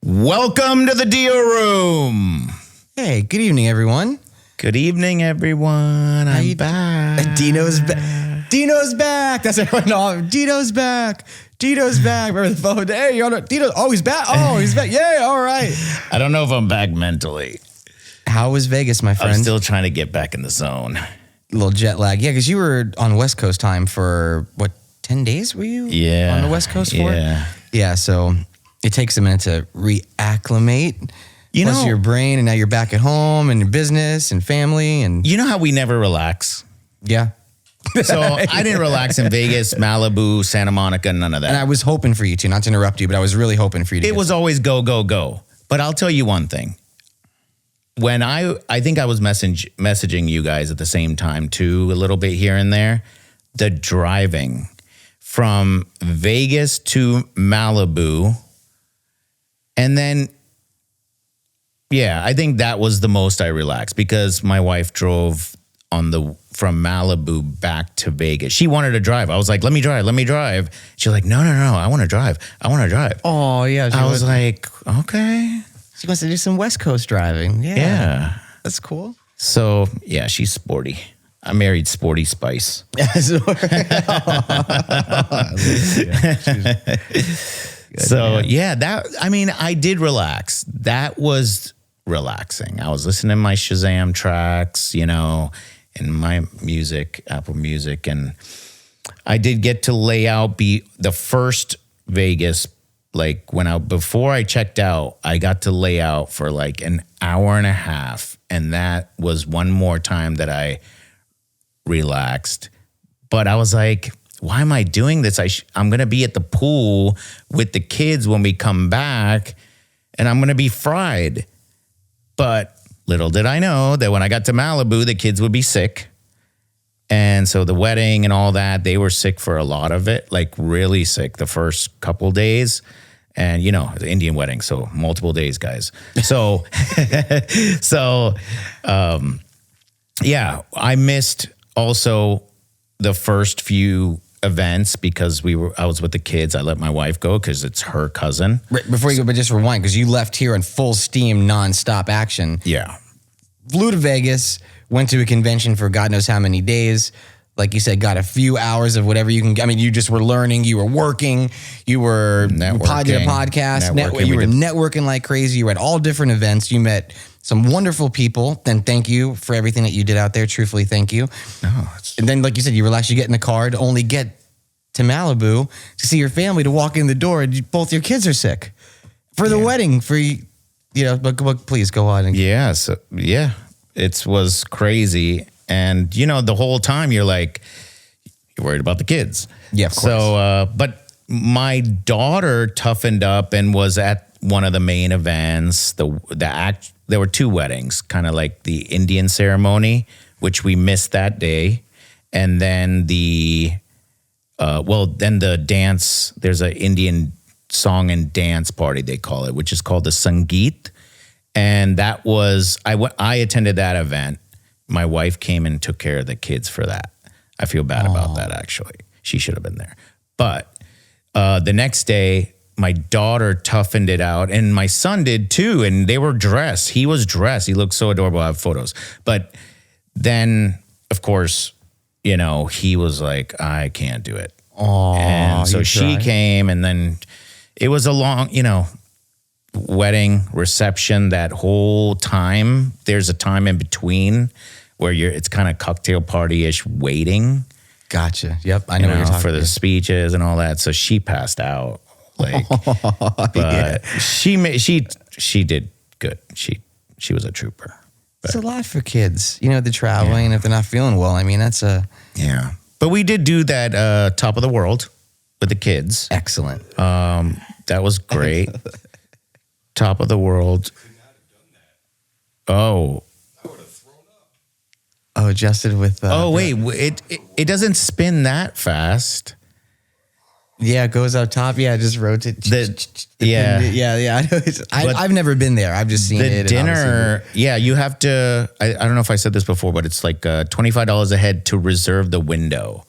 Welcome to the Dio Room. Hey, good evening, everyone. Good evening, everyone. I'm back. Dino's back. Dino's back. That's everyone. No, Dino's back. Dino's back. Remember the phone? Hey, you're on Dino. Oh, he's back. Oh, he's back. Yeah, all right. I don't know if I'm back mentally. How was Vegas, my friend? I'm still trying to get back in the zone. A little jet lag. Yeah, because you were on West Coast time for, 10 days were you? Yeah. On the West Coast for? Yeah. Yeah, so it takes a minute to reacclimate. Plus your brain, and now you're back at home and your business and family. And you know how we never relax? Yeah. So I didn't relax in Vegas, Malibu, Santa Monica, none of that. And I was hoping for you to, not to interrupt you, but I was really hoping for you to. It was always go, go, go. But I'll tell you one thing. When I think I was messaging you guys at the same time too, a little bit here and there, the driving from Vegas to Malibu, and then, yeah, I think that was the most I relaxed because my wife drove from Malibu back to Vegas. She wanted to drive. I was like, let me drive. She's like, no, I want to drive. Oh, yeah. I was like, okay. She wants to do some West Coast driving. Yeah. That's cool. So, yeah, she's sporty. I married Sporty Spice. So, yeah, I did relax. That was relaxing. I was listening to my Shazam tracks, in my music, Apple Music, and I did get to lay out the first Vegas. Like before I checked out, I got to lay out for like an hour and a half. And that was one more time that I relaxed. But I was like, why am I doing this? I'm going to be at the pool with the kids when we come back, and I'm going to be fried. But little did I know that when I got to Malibu, the kids would be sick. And so the wedding and all that, they were sick for a lot of it, like really sick the first couple days. And, the Indian wedding, so multiple days, guys. So, yeah, I missed also the first few events because I was with the kids. I let my wife go because it's her cousin. Right, before you go, but just rewind, because you left here in full steam, nonstop action. Yeah. Flew to Vegas, went to a convention for God knows how many days. Like you said, got a few hours of whatever you can. I mean, you just were learning, you were working, you were networking, podcast, you were networking like crazy. You were at all different events. You met some wonderful people. Then thank you for everything that you did out there. Truthfully, thank you. And then, like you said, you relax, you get in the car to only get to Malibu to see your family, to walk in the door, and both your kids are sick for the wedding. But please go on. It was crazy. And, the whole time you're like, you're worried about the kids. Yeah, of course. So, but my daughter toughened up and was at one of the main events. There were two weddings, kind of like the Indian ceremony, which we missed that day. And then the dance, there's an Indian song and dance party, they call it, which is called the Sangeet. And that was, I attended that event. My wife came and took care of the kids for that. I feel bad about that, actually. She should have been there. But the next day, my daughter toughened it out, and my son did too, and they were dressed. He was dressed. He looked so adorable. I have photos. But then, of course, he was like, I can't do it. And so she came, and then it was a long, wedding reception. That whole time, there's a time in between where it's kind of cocktail party-ish waiting. Gotcha. Yep, I know what you're talking for the speeches and all that. So she passed out. But she did good. She was a trooper. It's a lot for kids, the traveling. If they're not feeling well, I mean, that's yeah. But we did do that Top of the World with the kids. Excellent. That was great. Top of the World. Oh. I would have thrown up. Oh, adjusted with. It doesn't spin that fast. Yeah, it goes up top. Yeah, it just rotates. Yeah. I've never been there. I've just seen it. The dinner. Yeah, you have to. I don't know if I said this before, but it's like $25 a head to reserve the window.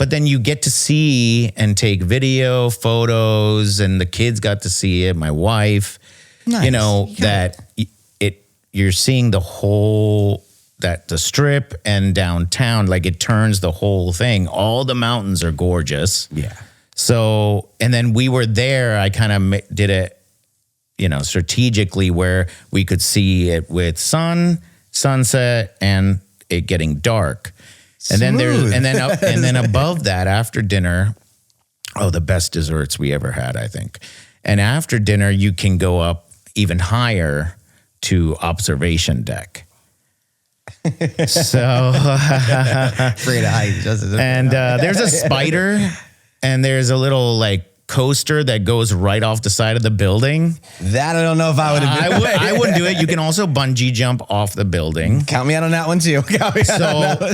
but then you get to see and take video, photos, and the kids got to see it. My wife, Nice. you know, that you're seeing the whole, that the strip and downtown, like it turns the whole thing. All the mountains are gorgeous. Yeah. So, and then we were there. I kind of did it, you know, strategically where we could see it with sunset, and it getting dark. And then there's, and then above that, after dinner, the best desserts we ever had, I think. And after dinner, you can go up even higher to observation deck. So, Afraid of heights. and there's a spider, and there's a little like coaster that goes right off the side of the building. That I don't know if I would have been. I wouldn't do it. You can also bungee jump off the building. Count me out on that one too.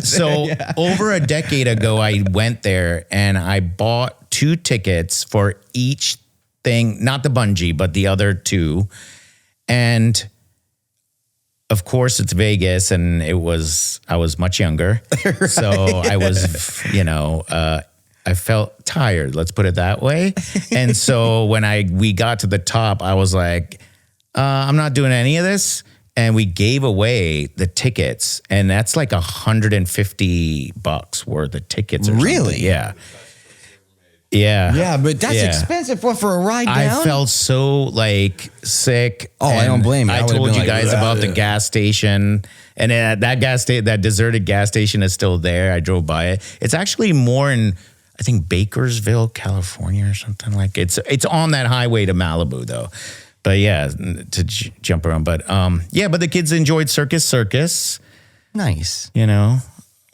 So over a decade ago, I went there and I bought 2 tickets for each thing, not the bungee, but the other 2. And of course, it's Vegas, and I was much younger. Right. So I was, you know, I felt tired, let's put it that way. And so when we got to the top, I was like, I'm not doing any of this. And we gave away the tickets, and that's like $150 worth of tickets. Or really? Something. Yeah. Yeah. Yeah, but that's expensive for a ride down. I felt so like sick. Oh, I don't blame you. I told you guys about the gas station, and that deserted gas station is still there. I drove by it. It's actually more in, I think, Bakersville, California, or something like it. It's on that highway to Malibu, though. But yeah, to jump around. But but the kids enjoyed Circus. Nice. You know,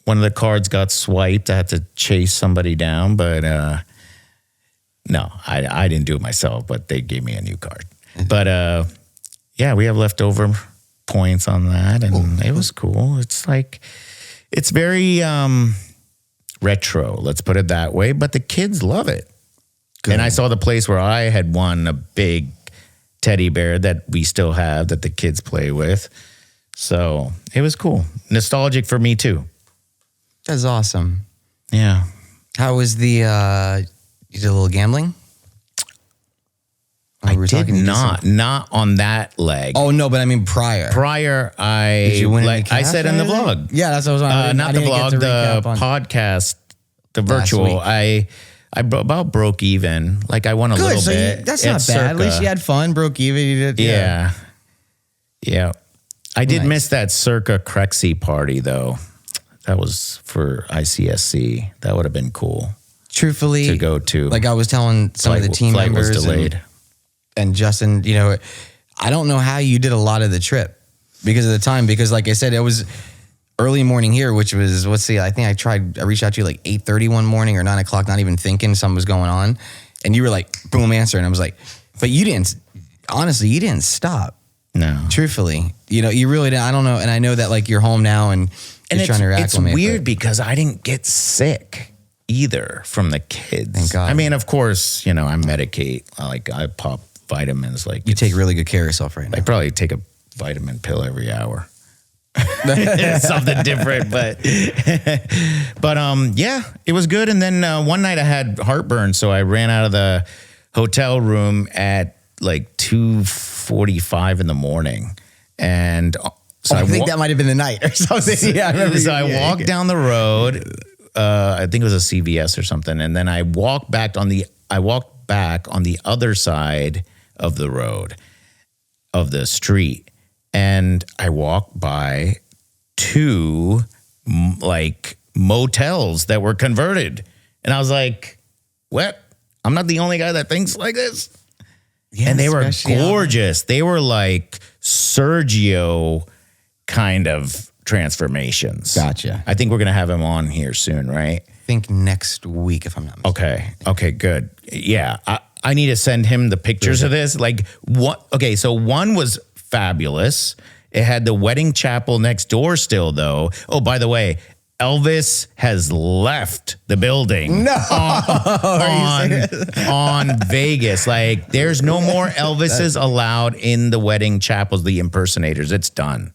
one of the cards got swiped. I had to chase somebody down, but no, I didn't do it myself. But they gave me a new card. But we have leftover points on that, and it was cool. It's like, it's very retro, let's put it that way, but the kids love it. Good. And I saw the place where I had won a big teddy bear that we still have that the kids play with. So it was cool. Nostalgic for me too. That's awesome. Yeah. How was you did a little gambling? I did not on that leg. Oh no, but I mean prior. Did you win I said in the vlog. Yeah, that's what I was not the vlog, the podcast, the virtual. I about broke even. Like I won a little bit. That's not bad. At least you had fun, broke even. You did. Yeah. I did miss that Circa Crexy party though. That was for ICSC. That would have been cool. Truthfully, to go to. Like I was telling some of the team members, was delayed. And Justin, you know, I don't know how you did a lot of the trip because of the time. Because like I said, it was early morning here, which was, I think I reached out to you like 8:30 one morning or 9 o'clock, not even thinking something was going on. And you were like, boom, answer. And I was like, but you didn't stop. No. Truthfully, you know, you really didn't. I don't know. And I know that like you're home now and you're trying to reacclimate. It's weird because I didn't get sick either from the kids. Thank God. I mean, of course, you know, I medicate, like I pop vitamins. Like you take really good care of yourself right now. I probably take a vitamin pill every hour. It's something different, but it was good. And then one night I had heartburn, so I ran out of the hotel room at like 2:45 in the morning, and so I think that might have been the night or something. Yeah, I remember. So I walked down the road. I think it was a CVS or something, and then I walked back on the other side of the road, of the street, and I walked by 2 like motels that were converted, and I was like, "What? I'm not the only guy that thinks like this." Yeah, and they were gorgeous. They were like Sergio kind of transformations. Gotcha. I think we're going to have him on here soon, right? I think next week, if I'm not mistaken. Okay, good. Yeah, I need to send him the pictures of this. Like, what? Okay, so one was fabulous. It had the wedding chapel next door still, though. Oh, by the way, Elvis has left the building. No. on Vegas. Like, there's no more Elvises allowed in the wedding chapels, the impersonators. It's done.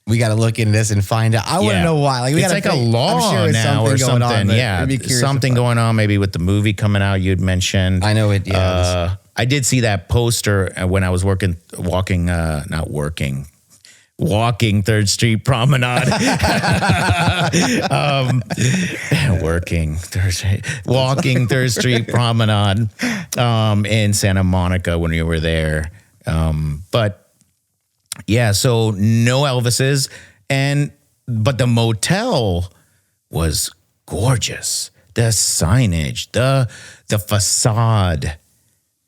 we got to look into this and find out. I want to know why. Like, it's like a law now or something. Yeah, something going on maybe with the movie coming out you'd mentioned. I know it. Yeah, I did see that poster when I was walking 3rd Street Promenade. Walking 3rd Street Promenade in Santa Monica when we were there. But yeah, so no Elvises, but the motel was gorgeous. The signage, the facade.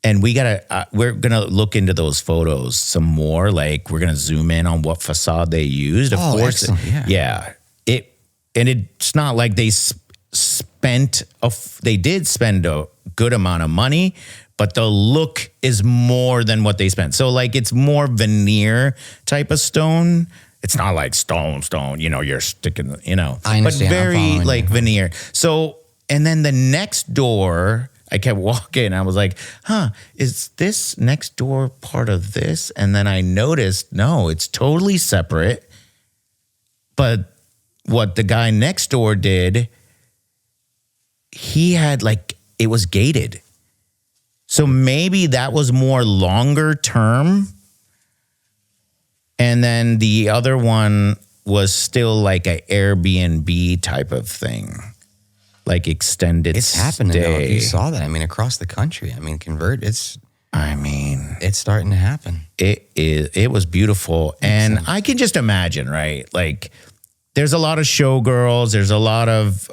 And we're gonna look into those photos some more. Like, we're gonna zoom in on what facade they used. Of course, excellent. Yeah. It's not like they they did spend a good amount of money, but the look is more than what they spent. So like, it's more veneer type of stone. It's not like stone. You're sticking. I understand. But very like veneer. So, and then the next door. I kept walking. I was like, is this next door part of this? And then I noticed, no, it's totally separate. But what the guy next door did, he had it was gated. So maybe that was more longer term. And then the other one was still like an Airbnb type of thing. Like extended It's happening though. If you saw that, across the country. It's starting to happen. It was beautiful. And I can just imagine, right? Like, there's a lot of showgirls, there's a lot of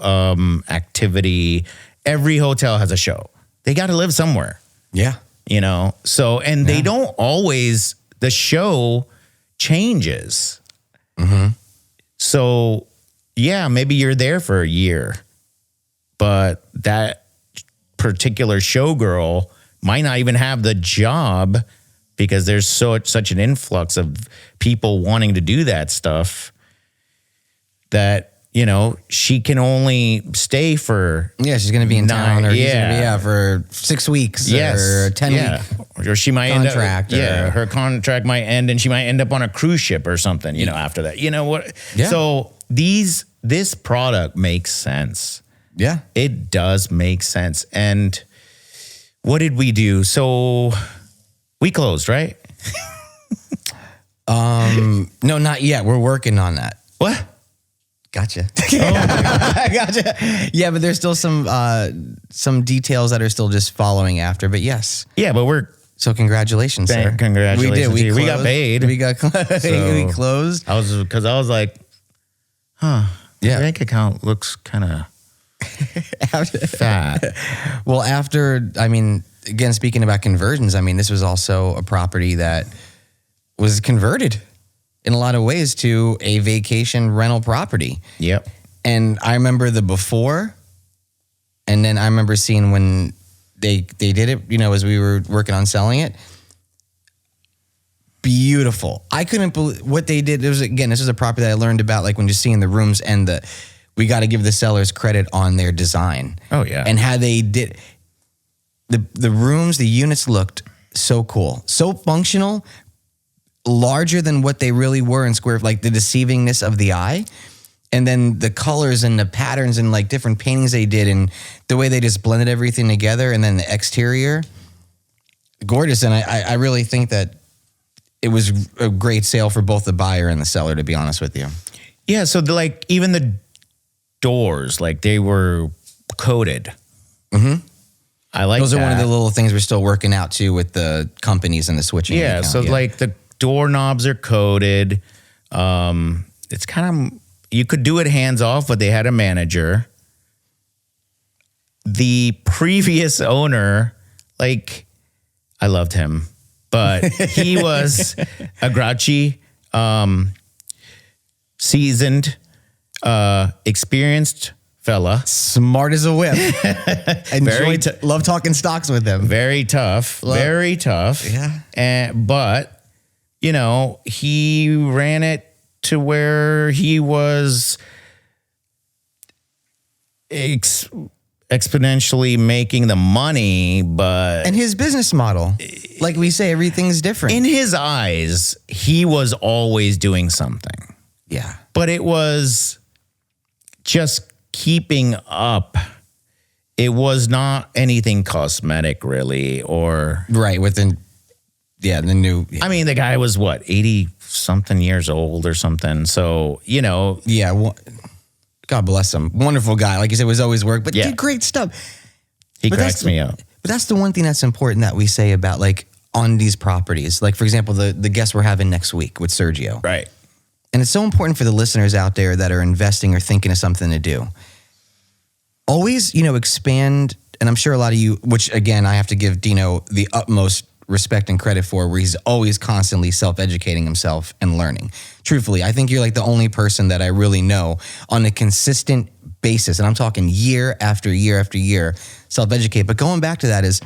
activity. Every hotel has a show. They got to live somewhere. Yeah. So, and they don't always, the show changes. Mm-hmm. So yeah, maybe you're there for a year. But that particular showgirl might not even have the job because there's such an influx of people wanting to do that stuff that, she can only stay for. Yeah, she's going to be in town or he's going to be for 6 weeks or 10 weeks. Or she might contract. Her contract might end and she might end up on a cruise ship or something, after that. You know what? Yeah. So this product makes sense. Yeah. It does make sense. And what did we do? So we closed, right? No, not yet. We're working on that. What? Gotcha. Gotcha. Yeah, but there's still some details that are still just following after. But yes. Yeah, but so congratulations, sir. Congratulations. We did. We got paid. We closed. I was like, yeah. The bank account looks kind of fat. Well, again, speaking about conversions, this was also a property that was converted in a lot of ways to a vacation rental property. Yep. And I remember the before, and then I remember seeing when they did it, as we were working on selling it. Beautiful. I couldn't believe what they did. This was a property that I learned about, like when just seeing the rooms and we got to give the sellers credit on their design. Oh yeah. And how they did the rooms, the units looked so cool, so functional, larger than what they really were in square, like the deceivingness of the eye. And then the colors and the patterns and like different paintings they did and the way they just blended everything together. And then the exterior, gorgeous. And I really think that it was a great sale for both the buyer and the seller, to be honest with you. Yeah. So even the doors, they were coated. Mm-hmm. I like those that. are one of the little things we're still working out too with the companies and the switching. Yeah. So the doorknobs are coated. It's kind of, you could do it hands off, but they had a manager. The previous owner, I loved him, but he was a grouchy, seasoned, experienced fella. Smart as a whip. Love talking stocks with him. Very tough. Very tough. Yeah. But, he ran it to where he was exponentially making the money, but... And his business model, like we say, everything's different. In his eyes, he was always doing something. Yeah. But it was just keeping up. It was not anything cosmetic really, or right within. Yeah, the new. Yeah. I mean, the guy was what, 80 something years old or something. So, you know. Yeah. God bless him. Wonderful guy. Like you said, was always work, but did great stuff. He cracks me up. But that's the one thing that's important that we say about like on these properties. Like, for example, the guest we're having next week with Sergio. Right. And it's so important for the listeners out there that are investing or thinking of something to do. Always, expand. And I'm sure a lot of you, which again, I have to give Dino the utmost respect and credit for, where he's always constantly self-educating himself and learning. Truthfully, I think you're like the only person that I really know on a consistent basis, and I'm talking year after year after year, self-educate. But going back to that is,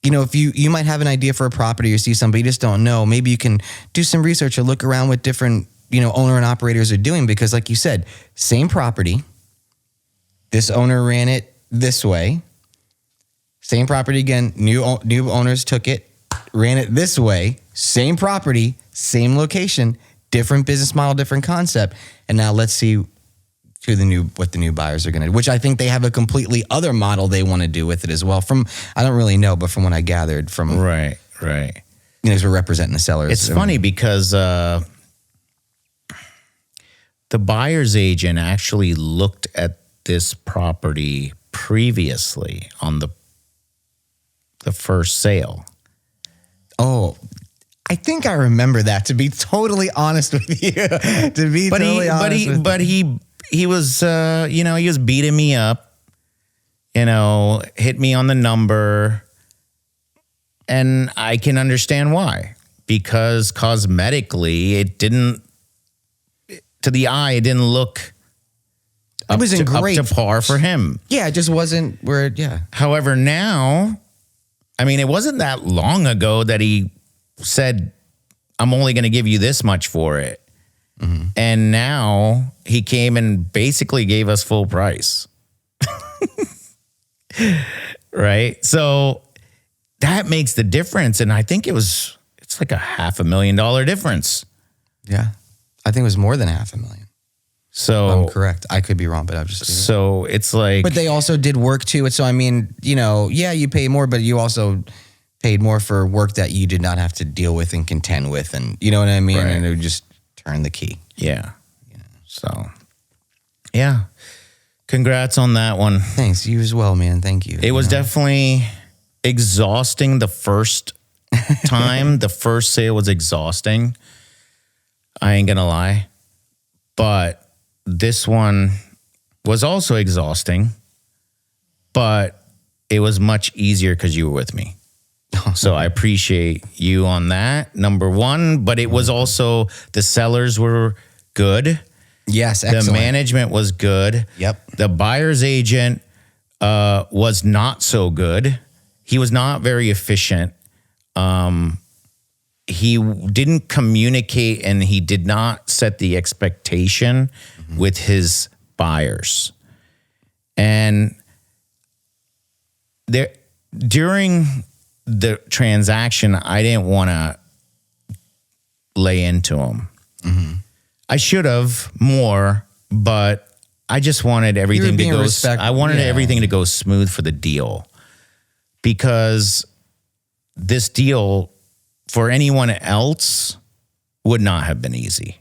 if you might have an idea for a property or see somebody you just don't know, maybe you can do some research or look around what different, owner and operators are doing, because like you said, same property, this owner ran it this way, same property again, new owners took it, ran it this way, same property, same location, different business model, different concept. And now let's see what the new buyers are going to do, which I think they have a completely other model they want to do with it as well. I don't really know, but from what I gathered from... Right. As we're representing the sellers. It's funny because the buyer's agent actually looked at this property previously on the first sale. Oh, I think I remember that, to be totally honest with you. But he was, he was beating me up, hit me on the number. And I can understand why. Because cosmetically, to the eye, it didn't look up to par for him. Yeah, it just wasn't where, yeah. However, now... I mean, it wasn't that long ago that he said, I'm only going to give you this much for it. Mm-hmm. And now he came and basically gave us full price. Right? So that makes the difference. And I think it's like $500,000 difference. Yeah. I think it was more than $500,000. So I'm correct. I could be wrong, but I'm just... So it's like... But they also did work too. So, I mean, you pay more, but you also paid more for work that you did not have to deal with and contend with. And you know what I mean? Right. And it would just turn the key. Yeah. So, yeah. Congrats on that one. Thanks. You as well, man. Thank you. It was definitely exhausting the first time. The first sale was exhausting. I ain't going to lie. But this one was also exhausting, but it was much easier because you were with me. So I appreciate you on that, number one. But it was also, the sellers were good. Yes, excellent. The management was good. Yep. The buyer's agent was not so good. He was not very efficient. He didn't communicate, and he did not set the expectation with his buyers. And during the transaction, I didn't want to lay into him. Mm-hmm. I should have more, but I just wanted everything to go. I wanted everything to go smooth for the deal, because this deal for anyone else would not have been easy.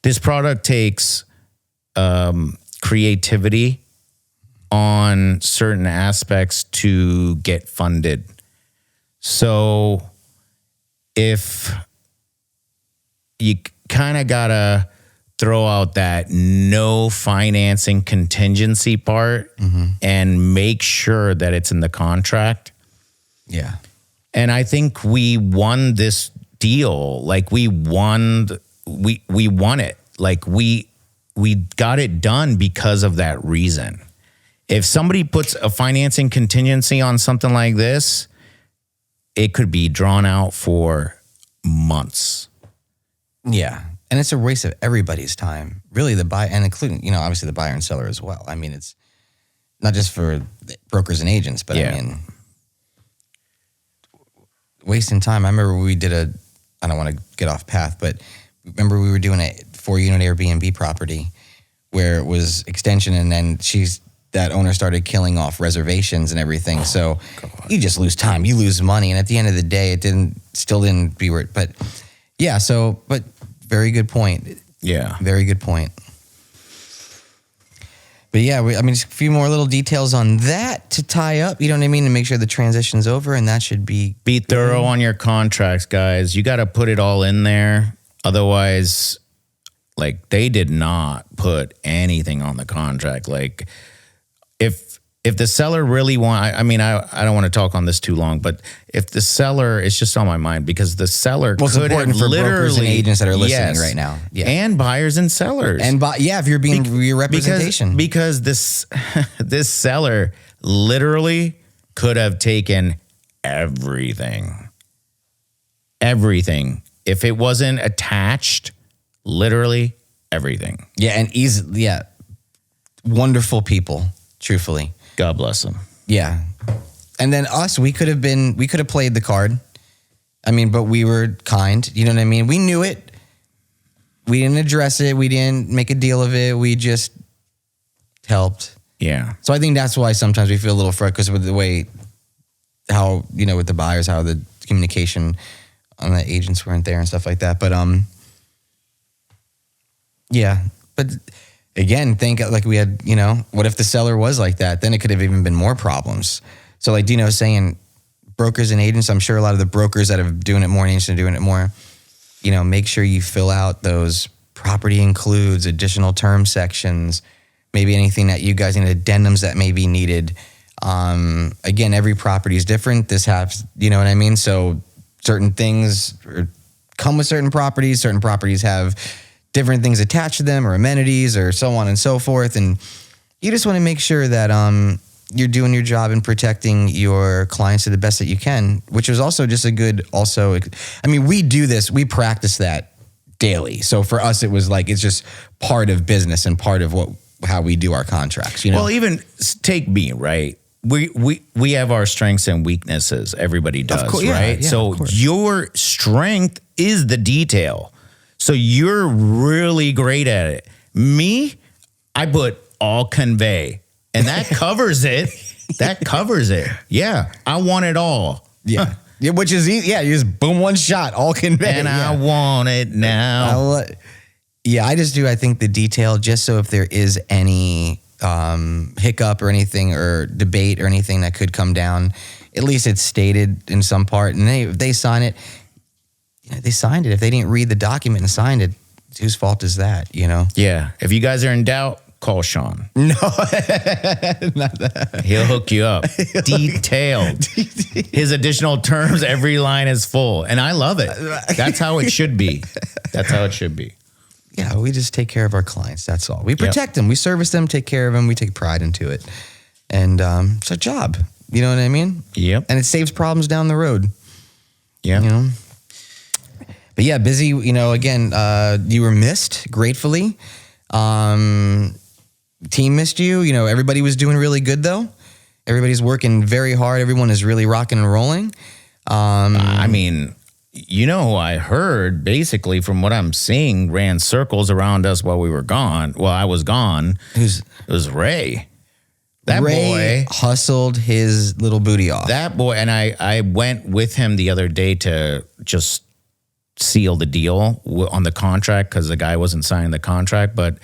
This product takes creativity on certain aspects to get funded. So if you kind of got to throw out that no financing contingency part and make sure that it's in the contract. Yeah. And I think we won this deal. Like we won it. Like we got it done because of that reason. If somebody puts a financing contingency on something like this, it could be drawn out for months. Yeah. And it's a waste of everybody's time. Really, the buyer, and including, obviously the buyer and seller as well. I mean, it's not just for brokers and agents, but I mean, wasting time. I remember we did I don't want to get off path, but remember we were doing a 4-unit Airbnb property where it was extension, and then that owner started killing off reservations and everything. So you just lose time, you lose money, and at the end of the day, it still didn't be worth. But yeah, but very good point. Yeah, very good point. But yeah, just a few more little details on that to tie up, you know what I mean, to make sure the transition's over, and that should be thorough on your contracts, guys. You got to put it all in there. Otherwise, like, they did not put anything on the contract. Like, if the seller really I don't want to talk on this too long, but if the seller, it's just on my mind because the seller could have for brokers and agents that are listening right now. Yeah. And buyers and sellers. And if you're being your representation. Because this seller literally could have taken everything. Everything. If it wasn't attached, literally everything. Yeah, and wonderful people, truthfully. God bless them. Yeah. And then us, we could have played the card. But we were kind. You know what I mean? We knew it. We didn't address it. We didn't make a deal of it. We just helped. Yeah. So I think that's why sometimes we feel a little frustrated because with the way how, with the buyers, how the communication on the agents weren't there and stuff like that. But, yeah. But again, think like we had, what if the seller was like that? Then it could have even been more problems. So like Dino was saying, brokers and agents, I'm sure a lot of the brokers that are doing it more and agents are doing it more, make sure you fill out those property includes, additional term sections, maybe anything that you guys need, addendums that may be needed. Again, every property is different. This has, you know what I mean? So certain things come with certain properties have different things attached to them or amenities or so on and so forth. And you just want to make sure that you're doing your job and protecting your clients to the best that you can, which is also just we do this, we practice that daily. So for us, it was like, it's just part of business and part of how we do our contracts, Well, even take me, right? We have our strengths and weaknesses. Everybody does, right? Yeah, so your strength is the detail. So you're really great at it. Me, I put all convey, and that covers it. That covers it. Yeah, I want it all. Yeah, which is easy. Yeah, you just boom, one shot, all convey. And I want it now. I just do. I think the detail, just so if there is any hiccup or anything or debate or anything that could come down, at least it's stated in some part, and they sign it. They signed it. If they didn't read the document and signed it, whose fault is that, Yeah. If you guys are in doubt, call Sean. No. Not that. He'll hook you up. Detailed. His additional terms, every line is full. And I love it. That's how it should be. That's how it should be. Yeah, we just take care of our clients. That's all. We protect them. We service them, take care of them. We take pride into it. And it's our job. You know what I mean? Yep. And it saves problems down the road. Yeah. But yeah, busy, again, you were missed gratefully. Team missed you. Everybody was doing really good though. Everybody's working very hard. Everyone is really rocking and rolling. Who I heard basically from what I'm seeing ran circles around us while we were gone. Well, I was gone. It was Ray. Ray boy hustled his little booty off. That boy, and I went with him the other day to just seal the deal on the contract because the guy wasn't signing the contract, but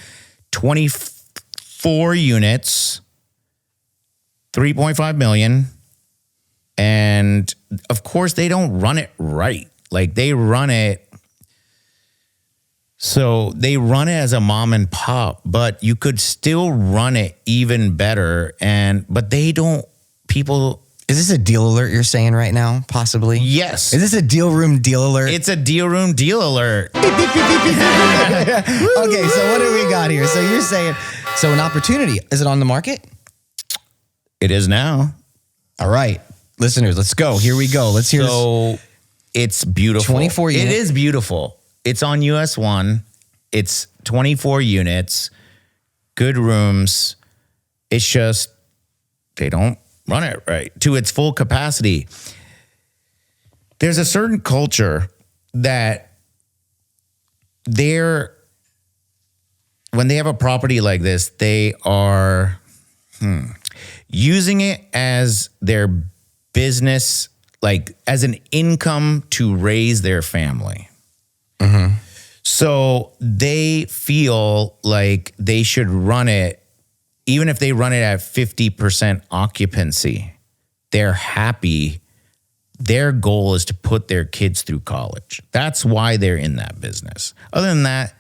24 units, 3.5 million. And of course they don't run it right. Like they run it as a mom and pop, but you could still run it even better. But they don't, people. Is this a deal alert you're saying right now, possibly? Yes. Is this a deal room deal alert? It's a deal room deal alert. Okay, so what do we got here? So you're saying, an opportunity. Is it on the market? It is now. All right. Listeners, let's go. Here we go. Let's hear. So it's beautiful. 24 units. It is beautiful. It's on US 1. It's 24 units, good rooms. It's just, they don't run it right to its full capacity. There's a certain culture that when they have a property like this, they are using it as their business, like as an income to raise their family. Mm-hmm. So they feel like they should run it, even if they run it at 50% occupancy, they're happy. Their goal is to put their kids through college. That's why they're in that business. Other than that,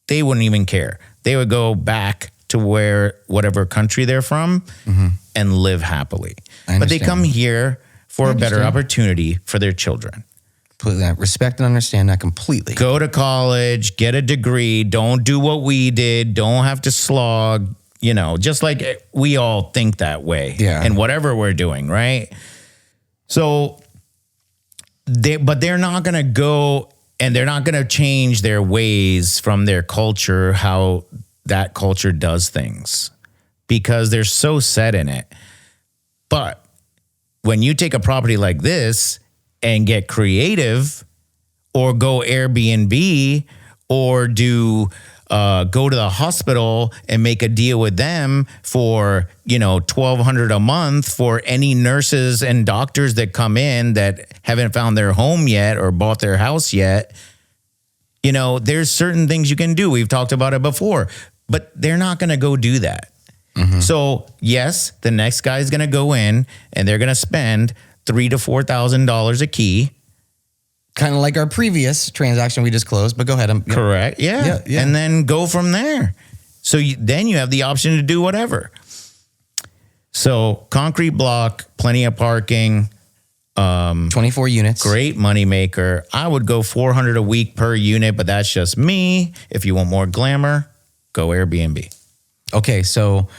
they wouldn't even care. They would go back to whatever country they're from and live happily. But they come here for a better opportunity for their children. Completely respect and understand that completely. Go to college, get a degree. Don't do what we did. Don't have to slog. Just like we all think that way. Yeah. And whatever we're doing, right? So, they're not going to go and they're not going to change their ways from their culture, how that culture does things, because they're so set in it. But when you take a property like this and get creative, or go Airbnb, or go to the hospital and make a deal with them for $1,200 a month for any nurses and doctors that come in that haven't found their home yet or bought their house yet. There's certain things you can do. We've talked about it before, but they're not going to go do that. Mm-hmm. So yes, the next guy is going to go in and they're going to spend $3,000 to $4,000 a key. Kind of like our previous transaction we just closed, but go ahead. Correct. Yeah. And then go from there. So then you have the option to do whatever. So concrete block, plenty of parking. 24 units. Great moneymaker. I would go $400 a week per unit, but that's just me. If you want more glamour, go Airbnb. Okay, so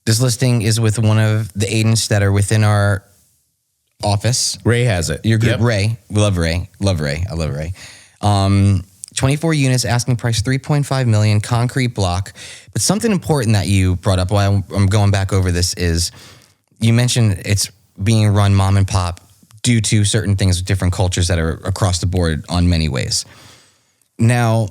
this listing is with one of the agents that are within our office. Ray has it. Your group, yep. Ray. We love Ray. I love Ray. 24 units, asking price $3.5 million, concrete block. But something important that you brought up while I'm going back over this is you mentioned it's being run mom and pop due to certain things with different cultures that are across the board on many ways. Now,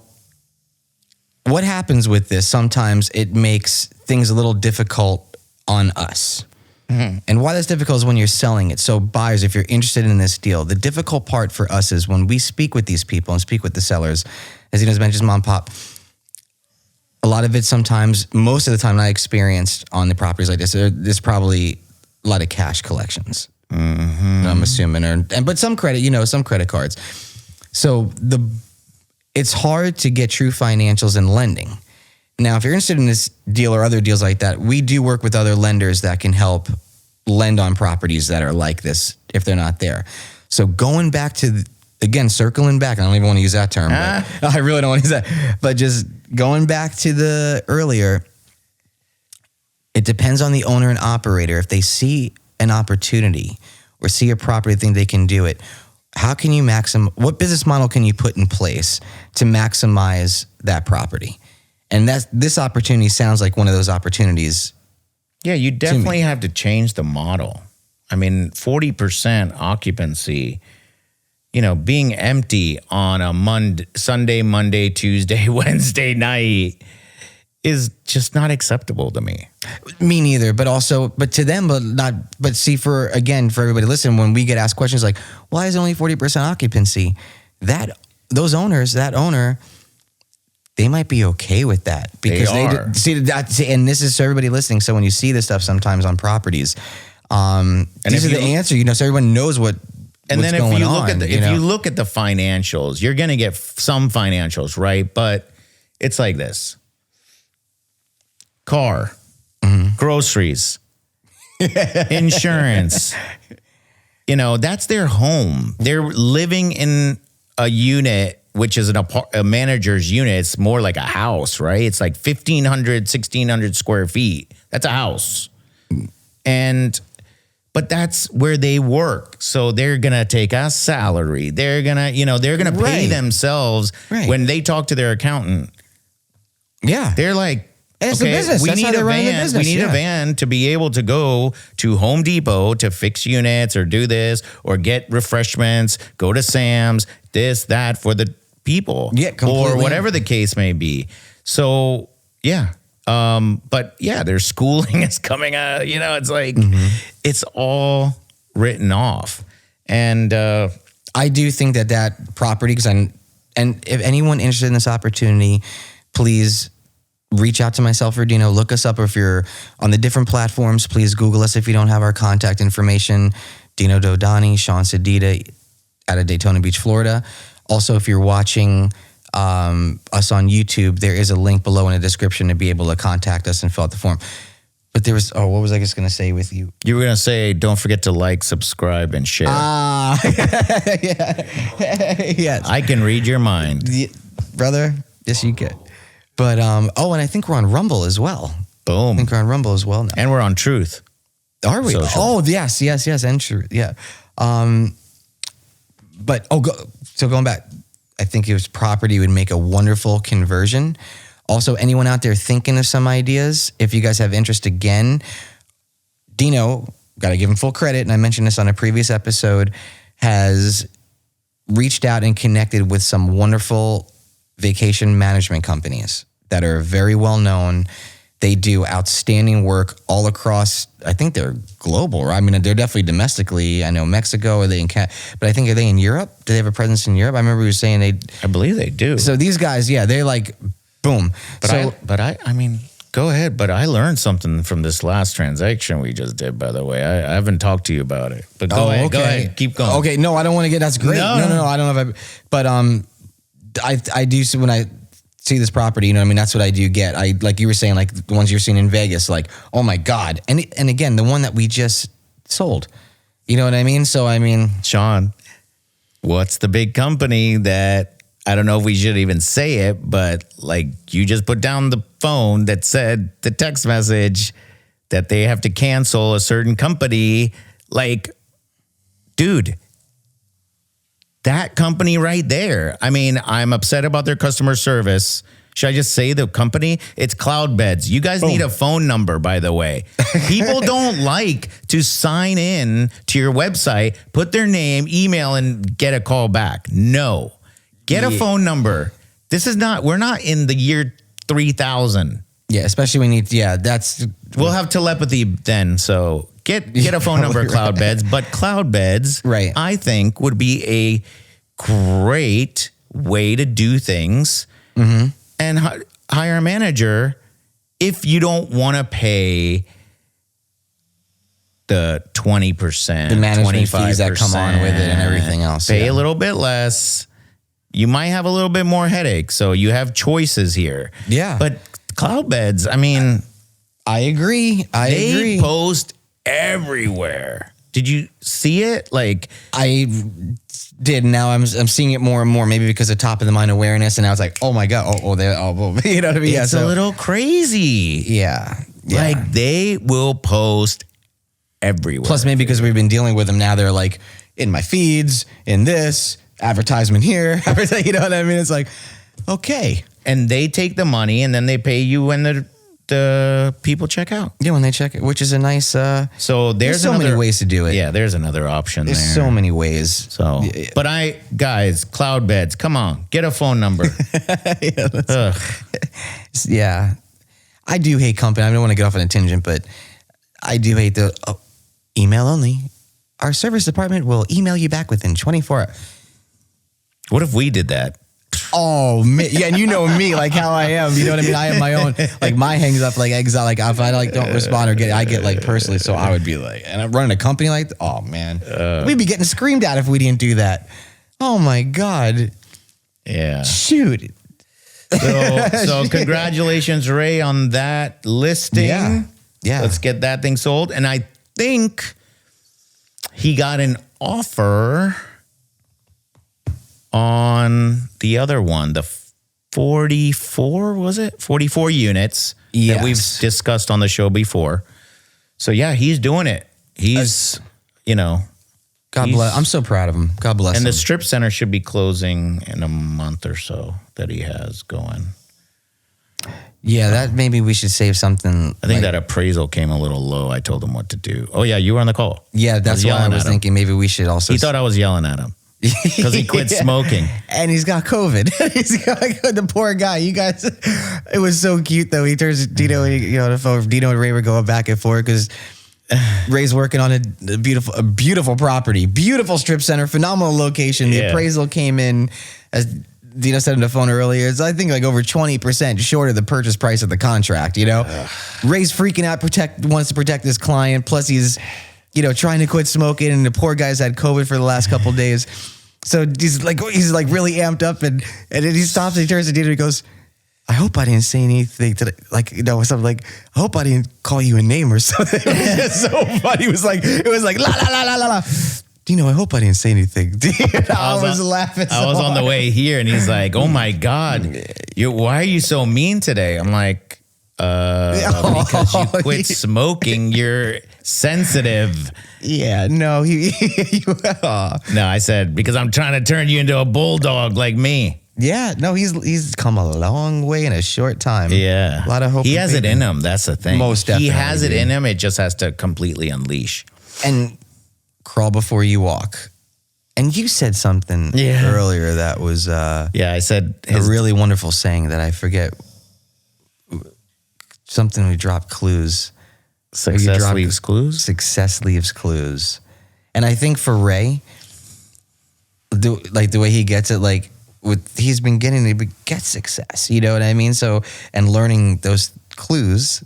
what happens with this? Sometimes it makes things a little difficult on us. Mm-hmm. And why that's difficult is when you're selling it. So buyers, if you're interested in this deal, the difficult part for us is when we speak with these people and speak with the sellers, as he just mentioned, mom, pop, a lot of it sometimes, most of the time I experienced on the properties like this, there's probably a lot of cash collections. Mm-hmm. I'm assuming, but some credit, some credit cards. So it's hard to get true financials in lending. Now, if you're interested in this deal or other deals like that, we do work with other lenders that can help lend on properties that are like this if they're not there. So going back to, again, circling back, I don't even want to use that term, but I really don't want to use that. But just going back to the earlier, it depends on the owner and operator. If they see an opportunity or see a property, think they can do it, how can you what business model can you put in place to maximize that property? And this opportunity sounds like one of those opportunities. Yeah, you definitely have to change the model. I mean, 40% occupancy, being empty on a Sunday, Monday, Tuesday, Wednesday night is just not acceptable to me. Me neither, but to them, but see, for everybody listening, when we get asked questions like, why is it only 40% occupancy? That owner, they might be okay with that because and this is for everybody listening. So when you see this stuff sometimes on properties, these are the answer, so everyone knows what's going on. If you look at the financials, you're going to get some financials, right? But it's like this. Car, groceries, insurance, that's their home. They're living in a unit, which is a manager's unit. It's more like a house, right? It's like 1,500, 1,600 square feet. That's a house. But that's where they work. So they're going to take a salary. They're going to pay themselves when they talk to their accountant. Yeah. They're like, it's a business. We need a van. We need a van to be able to go to Home Depot to fix units or do this or get refreshments, go to Sam's, this, that for the people. Yeah, completely. Or whatever the case may be. So, yeah. But yeah, their schooling is coming out. You know, it's like, it's all written off. And I do think that property, and if anyone interested in this opportunity, please reach out to myself or Dino, look us up. Or if you're on the different platforms, please Google us if you don't have our contact information. Dino Dodani, Sean Sedita out of Daytona Beach, Florida. Also, if you're watching us on YouTube, there is a link below in the description to be able to contact us and fill out the form. But there was, what was I just going to say with you? You were going to say, don't forget to like, subscribe, and share. Yeah. Yes. I can read your mind. Brother, yes, you can. But, and I think we're on Rumble as well. Boom. I think we're on Rumble as well now. And we're on Truth. Are we? Social. Oh, yes, and Truth, yeah. So going back, I think it was property would make a wonderful conversion. Also, anyone out there thinking of some ideas, if you guys have interest again, Dino, got to give him full credit, and I mentioned this on a previous episode, has reached out and connected with some wonderful vacation management companies that are very well known. They do outstanding work all across. I think they're global, right? I mean, they're definitely domestically. I know Mexico, are they in Canada? But I think, are they in Europe? Do they have a presence in Europe? I remember you were saying I believe they do. So these guys, yeah, they're like, boom. I mean, go ahead. But I learned something from this last transaction we just did, by the way. I haven't talked to you about it. But go ahead. Keep going. Okay, no, I don't want to get, that's great. No, I don't know but I do, so when I see this property, you know what I mean? That's what I do get. I, like you were saying, like the ones you're seeing in Vegas, like, oh my God. And again, the one that we just sold, you know what I mean? So, I mean, Sean, what's the big company that, I don't know if we should even say it, but like you just put down the phone that said the text message that they have to cancel a certain company. Like, dude, that company right there. I mean, I'm upset about their customer service. Should I just say the company? It's Cloudbeds. You guys need a phone number, by the way. People don't like to sign in to your website, put their name, email, and get a call back. No. Get a phone number. We're not in the year 3000. Yeah, especially when we'll have telepathy then, so get a phone number, Cloudbeds. But Cloudbeds, right, I think would be a great way to do things and hire a manager if you don't want to pay the 20%, the management fees that come on with it and everything else. Pay a little bit less. You might have a little bit more headache, so you have choices here. Yeah. But Cloudbeds, I mean, I agree. They post everywhere. Did you see it? Like, I did. Now I'm seeing it more and more, maybe because of top of the mind awareness. And I was like, oh my God. You know what I mean? It's a little crazy. Yeah. Like they will post everywhere. Plus maybe because we've been dealing with them now, they're like in my feeds, in this, advertisement here. You know what I mean? It's like, okay. And they take the money and then they pay you when the people check out. Yeah, when they check it, which is a nice. So there's so many ways to do it. Yeah, there's another option there. There's so many ways. So, but guys, Cloudbeds, come on, get a phone number. Yeah, I do hate company. I don't want to get off on a tangent, but I do hate the email only. Our service department will email you back within 24 hours. What if we did that? Oh, yeah, and you know me, like how I am. You know what I mean? I have my own, like my hangs up like exile. Like if I like don't respond or I get like personally. So I would be like, and I'm running a company like, oh man, we'd be getting screamed at if we didn't do that. Oh my God. Yeah. Shoot. So congratulations, Ray, on that listing. Yeah. Let's get that thing sold. And I think he got an offer on the other one, the 44, was it? 44 units that we've discussed on the show before. So yeah, he's doing it. He's, God bless. I'm so proud of him. God bless him. And the strip center should be closing in a month or so that he has going. Yeah, that maybe we should save something. I think that appraisal came a little low. I told him what to do. Oh yeah, you were on the call. Yeah, that's why I was thinking maybe we should also. He thought I was yelling at him. because he quit smoking. And he's got COVID. The poor guy. You guys, it was so cute though. He turns Dino, on the phone. Dino and Ray were going back and forth because Ray's working on a beautiful property, beautiful strip center, phenomenal location. The appraisal came in, as Dino said on the phone earlier, it's I think like over 20% short of the purchase price of the contract. Ray's freaking out, wants to protect his client. Plus he's trying to quit smoking, and the poor guy's had COVID for the last couple of days. So he's like really amped up, and then he stops and he turns to Dino and he goes, I hope I didn't say anything to something like, I hope I didn't call you a name or something. It was just so funny. It was like la la la la la. Dino, I hope I didn't say anything. I was laughing so I was on the way here, and he's like, oh my God, why are you so mean today? I'm like, because you quit smoking, you're sensitive. Yeah, no, No, I said, because I'm trying to turn you into a bulldog like me. Yeah, no, he's come a long way in a short time. Yeah. A lot of hope. He has it in him. That's the thing. Most definitely. He has it in him. It just has to completely unleash. And crawl before you walk. And you said something earlier that was I said a really wonderful saying that I forget. Something we drop clues. Success leaves clues? Success leaves clues. And I think for Ray, the way he gets it, he's been getting to get success. You know what I mean? So, and learning those clues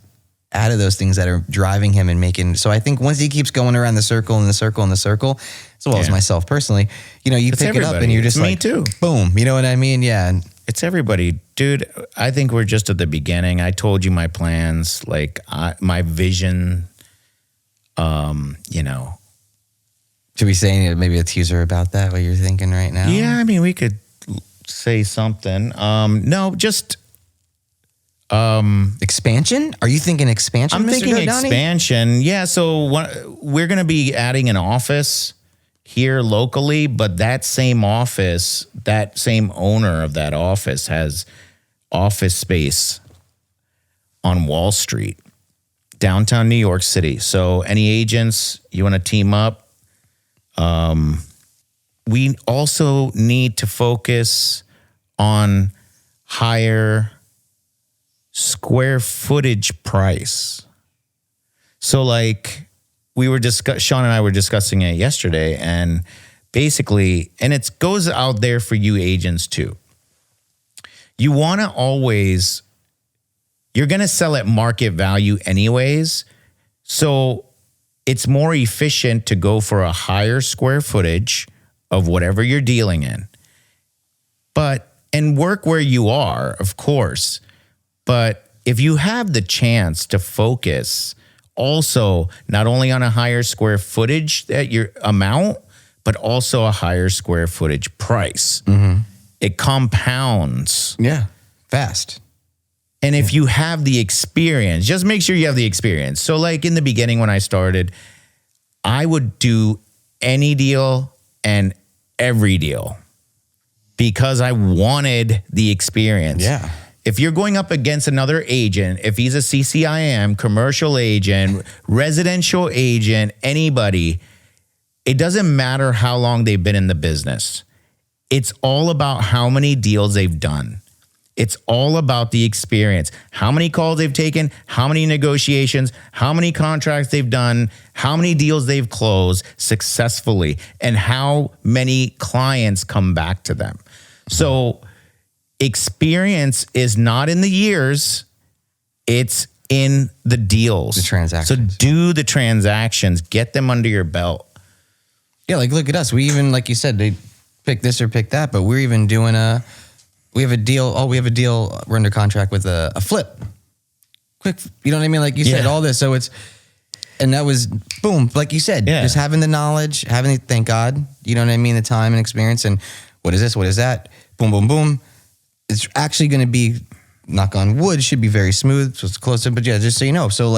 out of those things that are driving him and making. So I think once he keeps going around the circle and the circle and the circle, as well as myself personally, you pick it up and you're just me too. Boom. You know what I mean? Yeah. It's everybody. Dude, I think we're just at the beginning. I told you my plans, my vision, Should we say maybe a teaser about that, what you're thinking right now? Yeah, I mean, we could say something. No, just... expansion? Are you thinking expansion, I'm Mr. thinking Dodani? expansion. Yeah, so we're going to be adding an office here locally, but that same office, that same owner of that office has office space on Wall Street, downtown New York City. So any agents, you want to team up? We also need to focus on higher square footage price. So Sean and I were discussing it yesterday, and basically, and it goes out there for you agents too. You want to you're going to sell at market value anyways. So it's more efficient to go for a higher square footage of whatever you're dealing in. And work where you are, of course. But if you have the chance to focus also not only on a higher square footage that your amount, but also a higher square footage price, it compounds. Yeah, fast. And if you have the experience, just make sure you have the experience. So in the beginning when I started, I would do any deal and every deal because I wanted the experience. Yeah. If you're going up against another agent, if he's a CCIM, commercial agent, residential agent, anybody, it doesn't matter how long they've been in the business. It's all about how many deals they've done. It's all about the experience. How many calls they've taken, how many negotiations, how many contracts they've done, how many deals they've closed successfully, and how many clients come back to them. So experience is not in the years, it's in the deals. The transactions. So do the transactions, get them under your belt. Yeah, look at us. We even, like you said, they pick this or pick that, but we're even doing we have a deal. We're under contract with a flip. Quick, you know what I mean? Like you said, all this. So and that was boom, like you said, just having the knowledge, thank God, you know what I mean? The time and experience and what is this? What is that? Boom, boom, boom. It's actually going to be, knock on wood, should be very smooth. So it's close to, but yeah, just so you know. So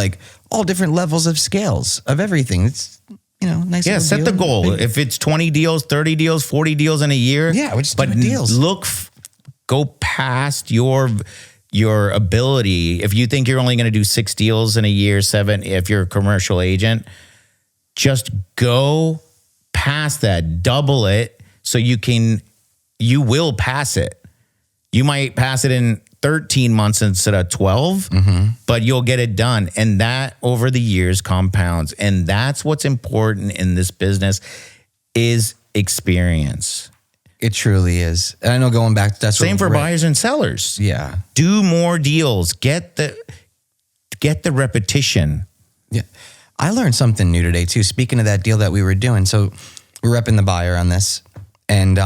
all different levels of scales of everything. It's, nice. Yeah, set the goal. If it's 20 deals, 30 deals, 40 deals in a year. Yeah, we're just doing deals. Go past your ability. If you think you're only going to do 6 deals in a year, 7, if you're a commercial agent, just go past that, double it. So you will pass it. You might pass it in 13 months instead of 12, but you'll get it done. And that over the years compounds. And that's what's important in this business is experience. It truly is. And I know going back, that's same for buyers and sellers. Yeah. Do more deals. Get the repetition. Yeah. I learned something new today too. Speaking of that deal that we were doing. So we're repping the buyer on this. And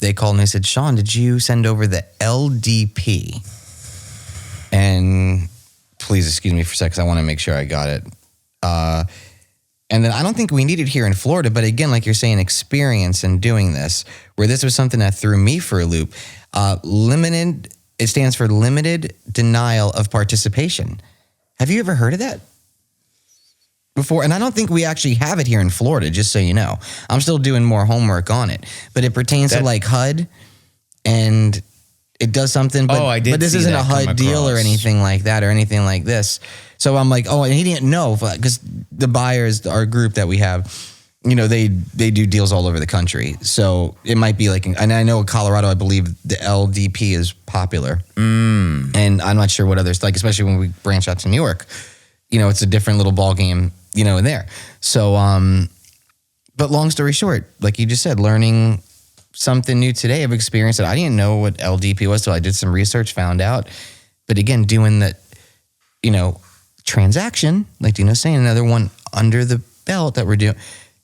they called and they said, Sean, did you send over the LDP? And please excuse me for a second, 'cause I want to make sure I got it. And then I don't think we need it here in Florida, but again, like you're saying, experience in doing this, where this was something that threw me for a loop. It stands for limited denial of participation. Have you ever heard of that before? And I don't think we actually have it here in Florida, just so you know. I'm still doing more homework on it, but it pertains to like HUD, and it does something, but this isn't a HUD deal or anything like that or anything like this. So I'm like, and he didn't know, because the buyers, our group that we have, you know, they do deals all over the country. So it might be like, and I know in Colorado, I believe the LDP is popular. And I'm not sure what others, like, especially when we branch out to New York, you know, it's a different little ball game, you know, in there. So, but long story short, like you just said, learning something new today of experience that I didn't know what LDP was. So I did some research, found out. But again, doing that, you know, transaction, like Dino's saying, another one under the belt that we're doing,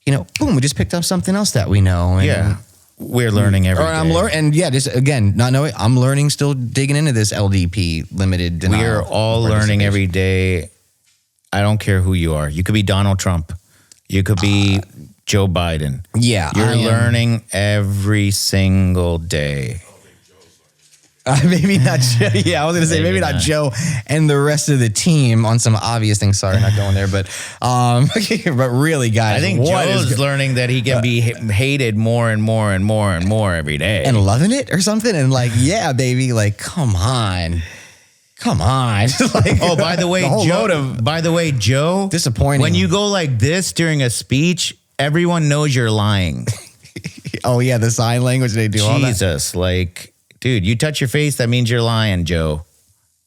you know, boom, we just picked up something else that we know. And we're learning every day. I'm learning, and just again, not knowing, I'm learning, still digging into this LDP, limited denial. We are all learning every day. I don't care who you are. You could be Donald Trump. You could be Joe Biden. Yeah. You're learning every single day. Maybe not Joe. Yeah, I was going to say maybe not Joe and the rest of the team on some obvious things. Sorry, not going there. But but really, guys. I think Joe's learning that he can be hated more and more and more and more every day. And loving it or something. And like, yeah, baby, like, come on. Like, by the way, Joe, disappointing. When you go like this during a speech, everyone knows you're lying. Oh, yeah, the sign language, they do all that. Jesus, like, dude, you touch your face, that means you're lying, Joe.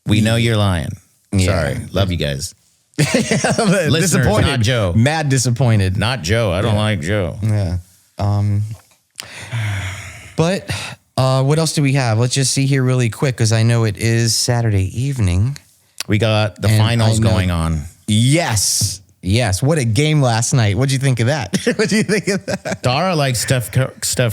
We know you're lying. Yeah. Sorry. Love you guys. Listeners, disappointed. Not Joe. Mad disappointed. Not Joe. I don't like Joe. Yeah. But what else do we have? Let's just see here really quick, because I know it is Saturday evening. We got the finals going on. Yes. What a game last night. What'd you think of that? Dara likes Steph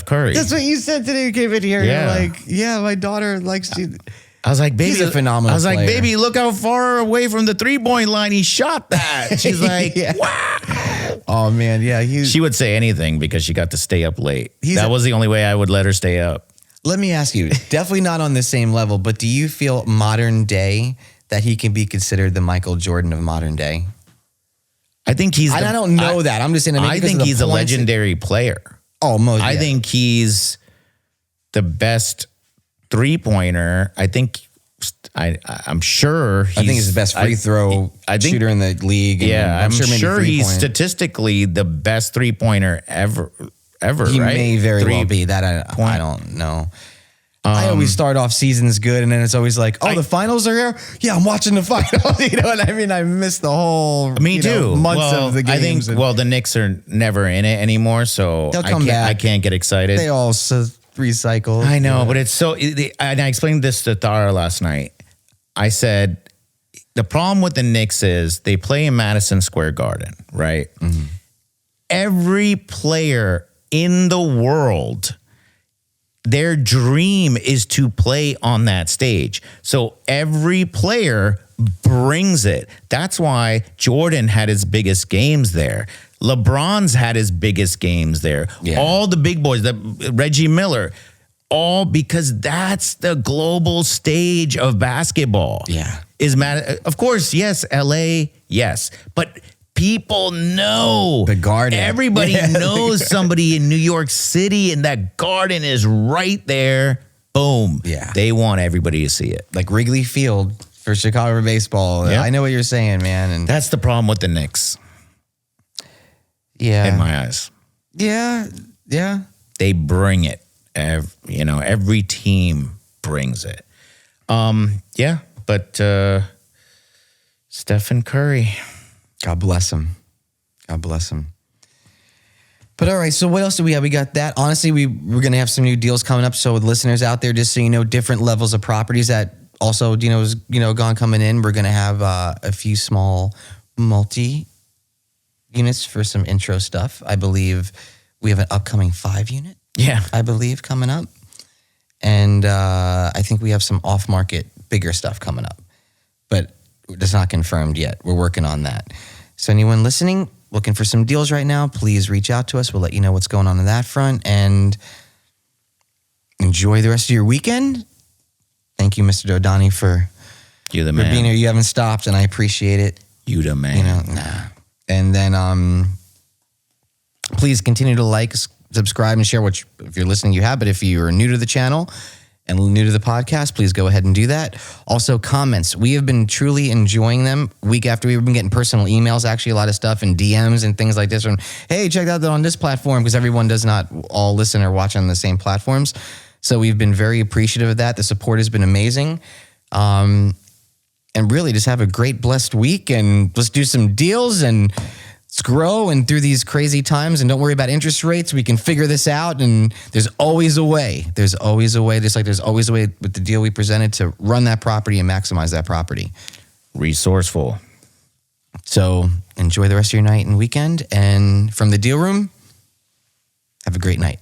Curry. That's what you said today. You came in here. Yeah. You're like, yeah, my daughter likes you. I was like, baby, he's a phenomenal player. Like, baby, look how far away from the 3-point line he shot that. She's like, wow. Oh, man. Yeah. She would say anything because she got to stay up late. That was the only way I would let her stay up. Let me ask you, definitely not on the same level, but do you feel modern day that he can be considered the Michael Jordan of modern day? I think he's. I don't know that. I'm just saying. I think he's a legendary player. Oh, most. I think he's the best 3-pointer. I'm sure. I think he's the best free throw shooter in the league. Yeah, I'm sure he's statistically the best 3-pointer ever. He right? may very well be that. I don't know. I always start off seasons good, and then it's always like, the finals are here. Yeah, I'm watching the finals. You know what I mean? I missed the whole months of the games. I think the Knicks are never in it anymore, so they'll come back. I can't get excited. They all recycle. I know, but it's so. And I explained this to Thara last night. I said the problem with the Knicks is they play in Madison Square Garden, right? Mm-hmm. Every player in the world, their dream is to play on that stage. So every player brings it. That's why Jordan had his biggest games there. LeBron's had his biggest games there. Yeah. All the big boys, Reggie Miller, all because that's the global stage of basketball. Yeah. Of course, yes, LA, yes. But people know the Garden. Everybody knows somebody in New York City, and that Garden is right there. Boom. Yeah. They want everybody to see it. Like Wrigley Field for Chicago baseball. Yep. I know what you're saying, man. And that's the problem with the Knicks. Yeah. In my eyes. Yeah. they bring it. Every team brings it. But Stephen Curry. God bless him. God bless him. But all right, so what else do we have? We got that. Honestly, we're going to have some new deals coming up. So with listeners out there, just so you know, different levels of properties that also Dino's, gone coming in. We're going to have a few small multi-units for some intro stuff. I believe we have an upcoming 5-unit. Yeah. I believe coming up. And I think we have some off-market bigger stuff coming up. But it's not confirmed yet. We're working on that. So anyone listening, looking for some deals right now, please reach out to us. We'll let you know what's going on that front, and enjoy the rest of your weekend. Thank you, Mr. Dodani, for You're the man. being here. You haven't stopped, and I appreciate it. You the man. And then please continue to like, subscribe, and share, which if you're listening, you have. But if you're new to the channel and new to the podcast, please go ahead and do that. Also, comments. We have been truly enjoying them week after week. We've been getting personal emails, actually, a lot of stuff, and DMs and things like this. From, hey, check that out on this platform, because everyone does not all listen or watch on the same platforms. So we've been very appreciative of that. The support has been amazing. And really just have a great, blessed week, and let's do some deals and let's grow and through these crazy times, and don't worry about interest rates. We can figure this out, and there's always a way. There's always a way, just like there's always a way with the deal we presented to run that property and maximize that property. Resourceful. So enjoy the rest of your night and weekend. And from the deal room, have a great night.